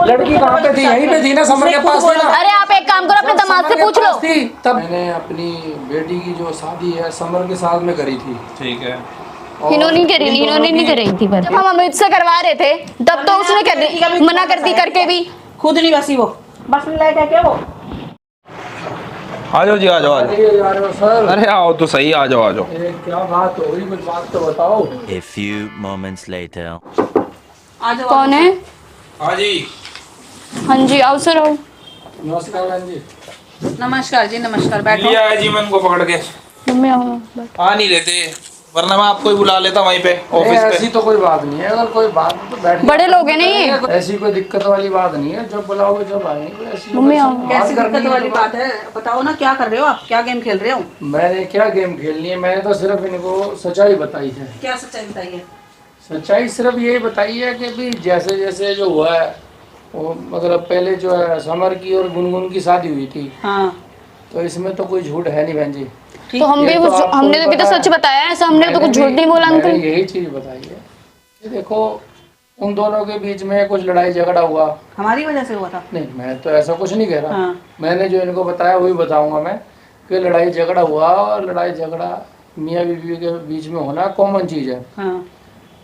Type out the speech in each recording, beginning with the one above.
लड़की कहाँ पे थी? यहीं पे थी ना, समर के पास थी ना। अरे आप एक काम करो, अपने दामाद से पूछ लो। तब मैंने अपनी बेटी की जो शादी है समर के साथ में करी थी। ठीक है। इन्होंने नहीं करी थी। पर जब हम अमित से करवा रहे थे तब तो उसने कर दी, मना कर दी करके भी। खुद नहीं बसी वो, बस में लायक है क्या वो? आ जाओ जी, आ जाओ, आ जाओ। आ जाओ सर। अरे आओ तो सही, आ जाओ, आ जाओ। क्या बात हो गई, कुछ बात तो बताओ। A few moments later. आ जाओ। कौन है? हाँ जी। हाँ जी, आओ सर आओ। नमस्कार बहन जी। नमस्कार जी, नमस्कार, बैठो। लिया है जी मैं इनको पकड़ के। मम्मी आओ। आ नहीं रहते, वरना मैं आपको ही बुला लेता वहीं पे ऑफिस पे। ऐसी तो कोई बात नहीं है, अगर कोई बात है तो बैठ। बड़े लोग हैं ना ये। ऐसी कोई दिक्कत वाली बात नहीं है, जब बुलाओगे जब आएंगे। ऐसी मम्मी आओ। कैसी दिक्कत वाली बात है? बताओ ना, क्या कर रहे हो आप? क्या गेम खेल रहे हो? मैंने क्या गेम खेलनी है, मैंने तो सिर्फ इनको सच्चाई बताई है। क्या सच्चाई बताइए? सच्चाई सिर्फ यही बताई है कि भी जैसे जैसे जो हुआ है वो, मतलब पहले जो है समर की और गुनगुन की शादी हुई थी। हाँ, तो इसमें तो कोई झूठ है नहीं बहन जी। तो हम भी हमने तो भी तो सच बताया है, ऐसा हमने तो कुछ झूठ नहीं बोला अंकल। मैंने यही चीज बताई है कि देखो उन दोनों के बीच में कुछ लड़ाई झगड़ा हुआ। हमारी वजह से हुआ था? नहीं, मैं तो ऐसा कुछ नहीं कह रहा। हाँ। मैंने जो इनको बताया वही बताऊंगा मैं, कि लड़ाई झगड़ा हुआ, और लड़ाई झगड़ा मियाँ बीवी के बीच में होना कॉमन चीज़ है। हाँ।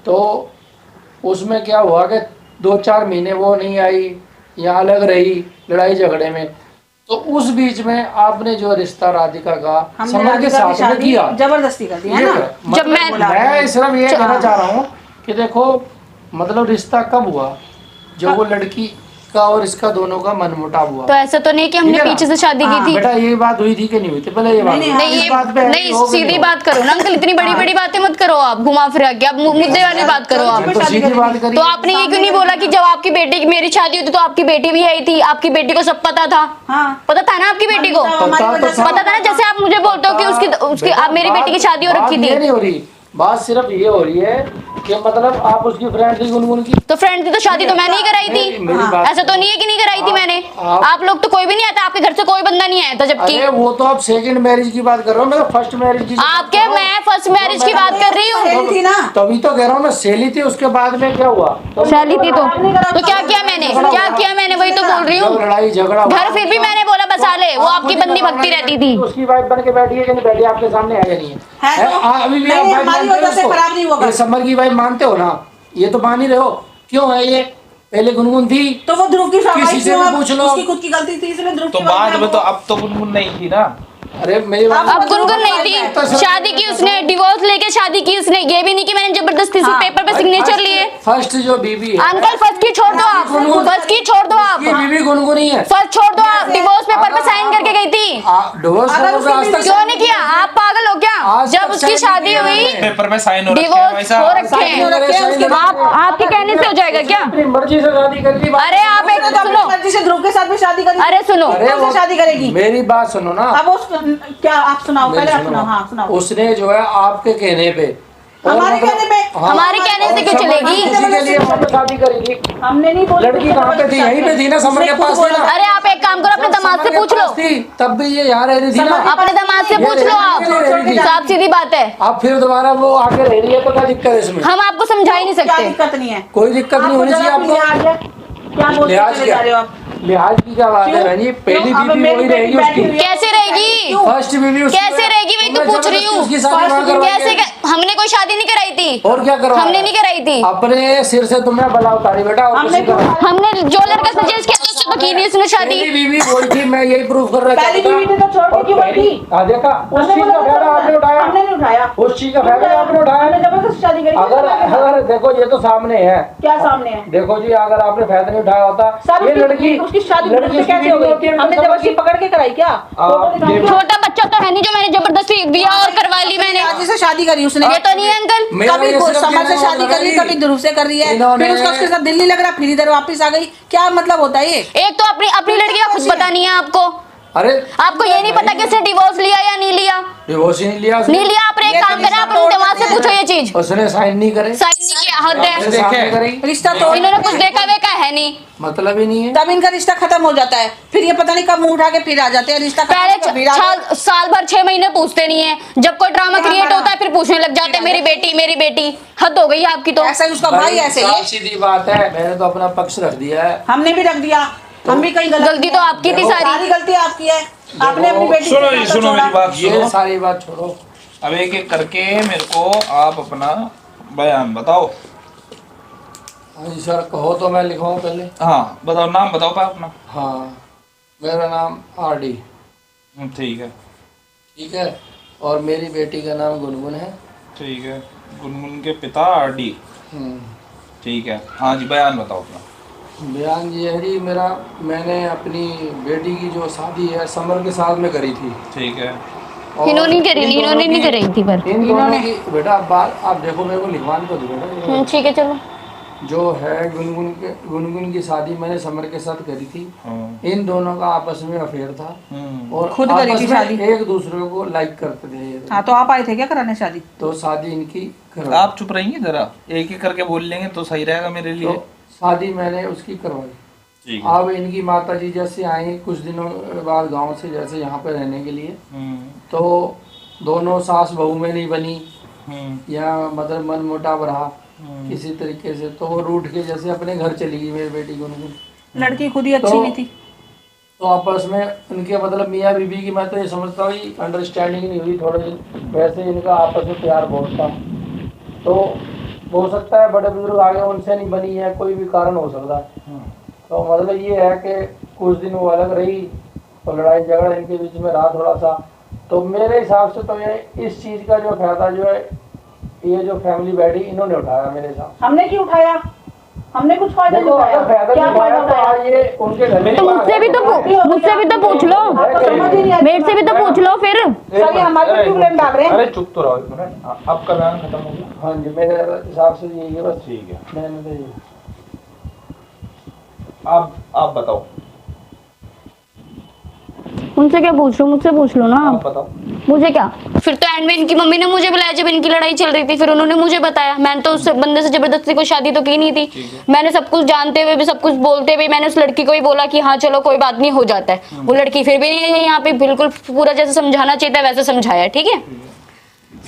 तो उसमें क्या हुआ कि 2-4 महीने वो नहीं आई, यहाँ अलग रही लड़ाई झगड़े में। तो उस बीच में आपने जो रिश्ता राधिका का समर के साथ में किया, जबरदस्ती कर दी है ना? जब मैं सिर्फ ये कहना चाह रहा हूँ कि देखो मतलब रिश्ता कब हुआ, जब वो लड़की का और इसका दोनों का मनमुटाव हुआ। तो ऐसा तो नहीं कि हमने पीछे से शादी की थी। बेटा ये बात हुई थी कि नहीं हुई थी? पहले ये बात नहीं, सीधी बात करो ना अंकल, इतनी बड़ी बड़ी बातें मत करो आप, घुमा फिरा के। आप मुद्दे वाली बात करो आप। तो आपने ये क्यों नहीं बोला कि जब आपकी बेटी की मेरी शादी हुई थी तो आपकी बेटी भी आई थी, आपकी बेटी को सब पता था? हाँ। पता था ना आपकी बेटी को? पता था ना, जैसे आप मुझे बोलते हो कि उसकी आप मेरी बेटी की शादी हो रखी थी। नहीं हो रही बात, सिर्फ ये हो रही है कि मतलब आप उसकी फ्रेंड थी गुनगुन की। तो फ्रेंड थी तो शादी तो मैं नहीं कराई थी। ऐसा तो नहीं है कि नहीं कराई थी मैंने। आप लोग तो कोई भी नहीं आता, आपके घर से कोई बंदा नहीं आया था। जबकि वो तो आप सेकंड मैरिज की बात कर रहे हो, मैं फर्स्ट मैरिज की। आपके मैं फर्स्ट मैरिज की बात कर रही हूँ। थी ना, तभी तो कह रहा हूँ मैं, सहेली थी, उसके बाद में क्या हुआ? सहेली थी तो क्या किया मैंने? क्या किया मैंने? वही तो बोल रही हूँ। लड़ाई झगड़ा घर फिर भी मैंने बोला बसा ले, वो आपकी बंदी भक्ति रहती थी। उसकी वाइफ बन के बैठी है कि नहीं बैठी? आपके सामने है या नहीं है? अभी भी आप हमारी वजह से खराब नहीं होगा। समर की वाइफ मानते हो ना? ये तो मान ही रहे हो। क्यों है ये? पहले गुनगुन थी तो वो ध्रुव की किसी से भी पूछ लो। उसकी खुद की गलती थी, इसलिए ध्रुव तो की बाद में तो अब तो गुनगुन नहीं थी ना। अरे मेरी बात, अब गुनगुन नहीं थी, शादी की उसने, डिवोर्स लेके शादी की उसने। ये भी नहीं कि मैंने जबरदस्ती से पेपर पे सिग्नेचर लिए। फर्स्ट जो बीबी है अंकल फर्स्ट की छोड़ दो आप, फर्स्ट की छोड़ दो आप, ये बीबी गुनगुन ही है। फर्स्ट छोड़ दो आप। डिवोर्स पेपर पे साइन करके गई थी। डिवोर्स क्यों नहीं किया? आप पागल हो क्या? जब उसकी शादी हुई पेपर में साइन हो डिवोर्स हो रखे हैं। आपके कहने से हो जाएगा क्या? अपनी मर्जी से शादी कर ली। अरे आप एक सुनो, मर्जी से ध्रुव के साथ भी शादी करी। अरे सुनो, कौन सी शादी करेगी? मेरी बात सुनो ना। अब उस क्या आप सुनाओ, पहले आप सुनाओ। हाँ सुनाओ। उसने जो है आपके कहने पे, हमारे कहने पे, हमारे कहने से क्यों चलेगी? इसी के लिए वहाँ पे शादी करेगी। हमने नहीं बोला। लड़की कहाँ पे थी? यहीं पे थी ना, समर के पास थी ना। अरे आप एक काम करो, अपने दामाद से पूछ लो। तब भी ये यहाँ रह रही थी ना। अपने दामाद से पूछ लो आप, साफ सीधी बात है। अब फिर दोबारा वो आके रह रही है तो क्या दिक्कत है इसमें? हम आपको समझा ही नहीं क्या सकते। दिक्कत नहीं है? कोई दिक्कत नहीं होनी चाहिए आपको। क्या बोलते लिहाज जा रहे हो आप? लिहाज की क्या बात है बहन जी? पहली बीवी वही रहेगी उसकी। कैसे रहेगी? फर्स्ट बीवी उसकी। कैसे रहेगी? वही तो पूछ रही हूँ। कैसे? हमने कोई शादी नहीं कराई थी। और क्या करो? हमने नहीं कराई थी। अपने सिर से तुमने बला उतारी बेटा। हमने जो लड़का सजेस्ट किया तो उससे तो की नहीं उसने शादी। पहली बीवी वही थी, मैं यही प्रूफ कर रहा था। पहली बीवी ने तो छोड़ के क्यों गई थी? देखा उस चीज का फायदा आपने उठाया। हमने नहीं उठाया उस चीज का फायदा आपने उठाया। हमने जबरदस्ती शादी करी। अगर देखो ये तो सामने है। क्या सामने है? देखो जी, अगर आपने फायदा नहीं उठाया होता, ये लड़की उसकी शादी कैसे हो गई? हमने जबरदस्ती पकड़ के कराई क्या? छोटा बच्चा तो है नहीं जो मैंने जबरदस्ती दिया और करवा ली मैंने। आज से शादी करी उसने। ये तो नहीं है अंकल। कभी समर से शादी करी, कभी ध्रुव से कर रही है, फिर उसका उसके साथ दिल नहीं लग रहा, फिर इधर वापस आ गई। क्या मतलब होता है ये? एक तो अपनी लड़की का खुद पता नहीं है आपको। अरे आपको ये नहीं पता कि उसने डिवोर्स लिया या नहीं लिया? डिवोर्स ही नहीं लिया उसने। नहीं लिया। आपने एक काम करा, अपने दिमाग से पूछो ये चीज। उसने साइन नहीं करे, साइन नहीं किया, हद है। साइन करेगी, रिश्ता तो इन्होंने कुछ देखा वेका है नहीं। मतलब ही नहीं है। तब इनका रिश्ता खत्म हो जाता है, फिर ये पता नहीं कब मुंह उठा के फिर आ जाते हैं। रिश्ता पहले साल भर 6 महीने पूछते नहीं है, जब कोई ड्रामा क्रिएट होता है फिर पूछने लग जाते हैं मेरी बेटी मेरी बेटी। हद हो गई है आपकी तो। ऐसा ही उसका भाई ऐसे ही है। सीधी बात है, मैंने तो अपना पक्ष रख दिया है। हमने भी रख दिया, हम भी कहीं गलती तो आपकी थी सारी। सारी गलती आपकी है, आपने अपनी बेटी सुनो जी, सुनो मेरी बात ये सुनो। सारी बात छोड़ो, अब एक एक करके मेरे को आप अपना बयान बताओ। हाँ जी सर, कहो तो मैं लिखाऊं पहले। हाँ बताओ, नाम बताओ पा अपना। हाँ, मेरा नाम आरडी, ठीक है। ठीक है, और मेरी बेटी का नाम गुनगुन है। ठीक है, गुनगुन के पिता आरडी। हम्म, ठीक है, हाँ जी बयान बताओ अपना। बयान ये है जी, मैंने अपनी बेटी की जो शादी है समर के साथ में करी थी। ठीक है। और इन्होंने नहीं करी थी पर इन दोनों की बेटा आप देखो, मेरे को लिखवान तो दो बेटा। ठीक है चलो। जो है गुनगुन की शादी मैंने समर के साथ करी थी। हाँ। इन दोनों का आपस में अफेयर था और खुद करी आपस थी में शादी। एक दूसरे को लाइक करते थे ये। हाँ, तो आप आए थे क्या कराने शादी? तो शादी इनकी करवाई। आप चुप रहिए जरा, एक एक करके बोल लेंगे तो सही रहेगा मेरे लिए। तो शादी मैंने उसकी करवाई। ठीक है। अब इनकी माता जी जैसे आई कुछ दिनों बाद गांव से, जैसे यहाँ पे रहने के लिए, तो दोनों सास बहू में नहीं बनी या मतलब मन मुटाव रहा किसी तरीके से, तो वो रूठ के जैसे अपने घर चली गई मेरी बेटी गुनगुन। लड़की खुद ही अच्छी नहीं थी। तो आपस में उनके मतलब मियाँ बीबी की, मैं तो ये समझता हूँ अंडरस्टैंडिंग नहीं हुई थोड़े दिन। वैसे इनका आपस में प्यार बहुत था, तो हो सकता है बड़े बुजुर्ग आगे उनसे नहीं बनी है, कोई भी कारण हो सकता है। तो मतलब ये है कि कुछ दिन वो अलग रही तो लड़ाई झगड़ा इनके बीच में रहा थोड़ा सा। तो मेरे हिसाब से तो ये इस चीज़ का जो फायदा जो है, ये जो फैमिली बैठी इन्होंने उठाया मेरे साथ। हमने क्यों उठाया? हमने कुछ फायदा नहीं उठाया। क्या फायदा उठाया? ये उनके घर में तो मुझसे भी तो पूछ लो, आपको समझ ही नहीं आता। मेरे से भी तो पूछ लो फिर। सर, ये हमारे पे क्यों ब्लेम डाल रहे हैं? अरे चुप तो रहो एक मिनट, आपका बयान खत्म हो गया। हाँ जी, मेरे हिसाब से यही है बस। ठीक है, मैंने तो ये आप बताओ। उनसे क्या पूछ लो, मुझसे पूछ लो ना। आप बताओ। मुझे क्या? फिर तो एंड में इनकी मम्मी ने मुझे बुलाया जब इनकी लड़ाई चल रही थी, फिर उन्होंने मुझे बताया। मैंने तो उस बंदे से जबरदस्ती कोई शादी तो की नहीं थी। मैंने सब कुछ जानते हुए भी, सब कुछ बोलते हुए मैंने उस लड़की को ही बोला कि हाँ चलो कोई बात नहीं, हो जाता है। वो लड़की फिर भी नहीं, यहाँ पे बिल्कुल पूरा जैसे समझाना चाहिए था वैसे समझाया। ठीक है,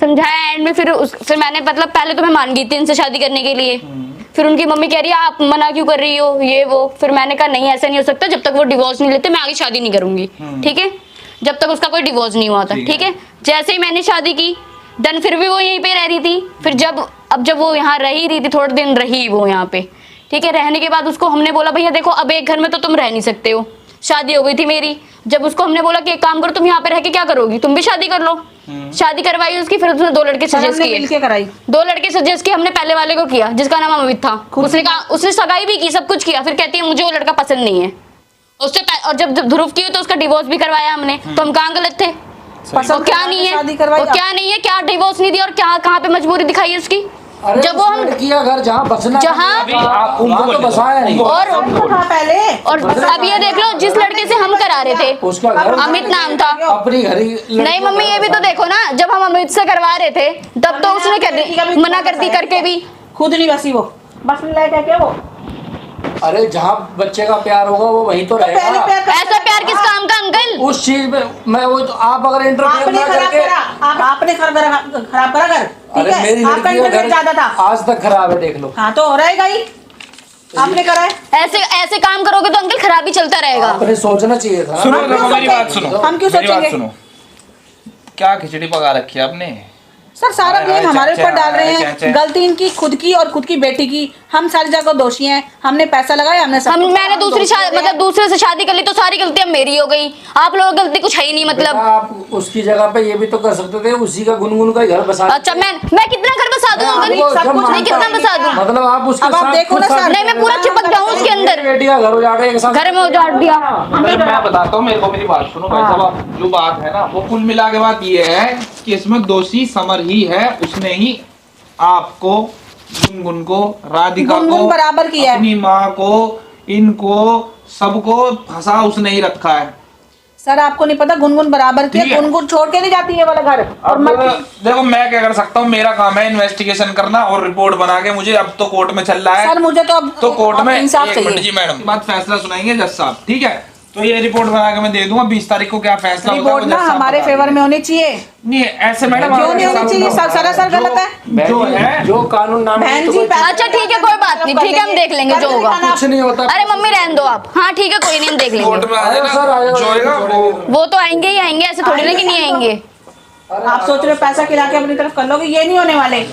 समझाया एंड में। फिर मैंने मतलब पहले तो मैं मान गई थी इनसे शादी करने के लिए। फिर उनकी मम्मी कह रही है आप मना क्यों कर रही हो, ये वो। फिर मैंने कहा नहीं ऐसा नहीं हो सकता, जब तक वो डिवोर्स नहीं लेते मैं आगे शादी नहीं करूंगी। ठीक है, जब तक उसका कोई डिवोर्स नहीं हुआ था। ठीक है, जैसे ही मैंने शादी की देन फिर भी वो यहीं पे रह रही थी। फिर जब वो यहाँ रह ही रही थी, थोड़े दिन रही वो यहाँ पे। ठीक है, रहने के बाद उसको हमने बोला भैया देखो अब एक घर में तो तुम रह नहीं सकते हो, शादी हो गई थी मेरी। जब उसको हमने बोला कि एक काम करो तुम यहाँ पे रह के क्या करोगी, तुम भी शादी कर लो। शादी करवाई उसकी। फिर उसने 2 लड़के सजेस्ट किए, मिलके कराई। 2 लड़के सजेस्ट किए। हमने पहले वाले को किया जिसका नाम अमित था। उसने कहा, उसने सगाई भी की, सब कुछ किया। फिर कहती है मुझे वो लड़का पसंद नहीं है उससे। और जब ध्रुव की हुई तो उसका डिवोर्स भी करवाया हमने। तो हम कहाँ गलत थे? पसंद क्या नहीं है, शादी करवाई। क्या नहीं है, क्या डिवोर्स नहीं दिया और क्या कहाँ पे मजबूरी दिखाई है उसकी। अरे जब वो हम किया घर जहाँ बसना, जहाँ उनको तो बसाया नहीं। और पहले और अब ये देख लो जिस लड़के से हम करा रहे थे उसका घर अमित नाम था। अपनी घर ही नहीं मम्मी ये भी तो देखो ना, जब हम अमित से करवा रहे थे तब तो उसने मना कर दी करके भी। खुद नहीं बसी वो, बस लायक क्या वो? अरे जहाँ बच्चे का प्यार होगा वो वहीं तो पहले रहेगा। ऐसा प्यार किस काम का अंकल? उस चीज में मैं वो तो आप अगर इंटरफेयर आपने ना खराब करके, करा, आपने खराब करा घर। अरे ठीक मेरी है, आपका लड़की का इंटरव्यू ज्यादा था। घर आज तक खराब है, देख लो। हाँ तो रहेगा ही, आपने करा है। ऐसे काम करोगे तो अंकल खराब ही चलता रहेगा। आपने सोचना चाहिए था। सुनो हम क्यों मेरी बात सोचेंगे? सुनो, हम क्यों मेरी बात सोचेंगे? सुनो। क्या खिचड़ी पका रखी है आपने? सर सारा हाय, ब्लेम हाय, हमारे चाचा, ऊपर डाल रहे हाय, हैं। चाचा। गलती इनकी खुद की और खुद की बेटी की। हम सारी जगह दोषी हैं। हमने पैसा लगाया, हमने सब कुछ मैंने करा, हम दूसरी दोषी हैं। मतलब दूसरे से शादी कर ली तो सारी गलती अब मेरी हो गई। आप लोगों की गलती कुछ है ही नहीं बेटा, मतलब। आप उसकी जगह पे ये भी तो कर सकते थे, उसी का गुनगुन का घर बसा। अच्छा मैं कितना घर बसा दूं अंकल? आपको सब जब कुछ नहीं, मानता कितना बसा दूं? मतलब आप उसके अब आप साथ देखो खुद ना साथ- सर। नहीं मैं पूरा चिपक जाऊं उसके अंदर। बेटी का घर उजाड़ एक साथ घर में उजाड़ दिया। अरे मैं बताता हूँ, मेरे को मेरी बात सुनो भाई साहब। आप जो बात है ना वो कुल मिला के बात ये है कि इसमें दोषी समर ही है। उसने ही आपको, गुनगुन को, राधिका को, गुनगुन बराबर किया है। अपनी माँ को, इनको सबको फंसा उसने ही रखा है। सर आपको नहीं पता, गुनगुन बराबर की है, ठीक है। गुनगुन छोड़ के नहीं जाती है वाला घर। और अब देखो मैं क्या कर सकता हूँ, मेरा काम है इन्वेस्टिगेशन करना और रिपोर्ट बना के मुझे, अब तो कोर्ट में चल रहा है सर मुझे तो अब तो कोर्ट में इंसाफ एक मिनट चाहिए। जी मैडम, बात फैसला सुनाएंगे जज साहब, ठीक है? तो ये रिपोर्ट बना के मैं दे दूंगा, 20 तारीख को क्या फैसला होगा रिपोर्ट वो ना जज साहब हमारे बता फेवर देंगे। में होनी चाहिए। नहीं ऐसे मैडम क्यों नहीं होनी चाहिए? सरासर गलत है। जो है जो कानून नाम बहन जी अच्छा ठीक है, कोई बात नहीं, ठीक है, हम देख लेंगे जो होगा। कुछ नहीं होता। अरे मम्मी रहने दो आप। हाँ ठीक है, कोई नहीं, हम देख कोर्ट लेंगे। में आ जाना, सर, आ जाओ, जो होगा वो तो आएंगे ही आएंगे, ऐसे थोड़ी ना कि नहीं आएंगे। आप सोच रहे हो पैसा खिला के अपनी तरफ कर लोगे, ये नहीं होने वाले।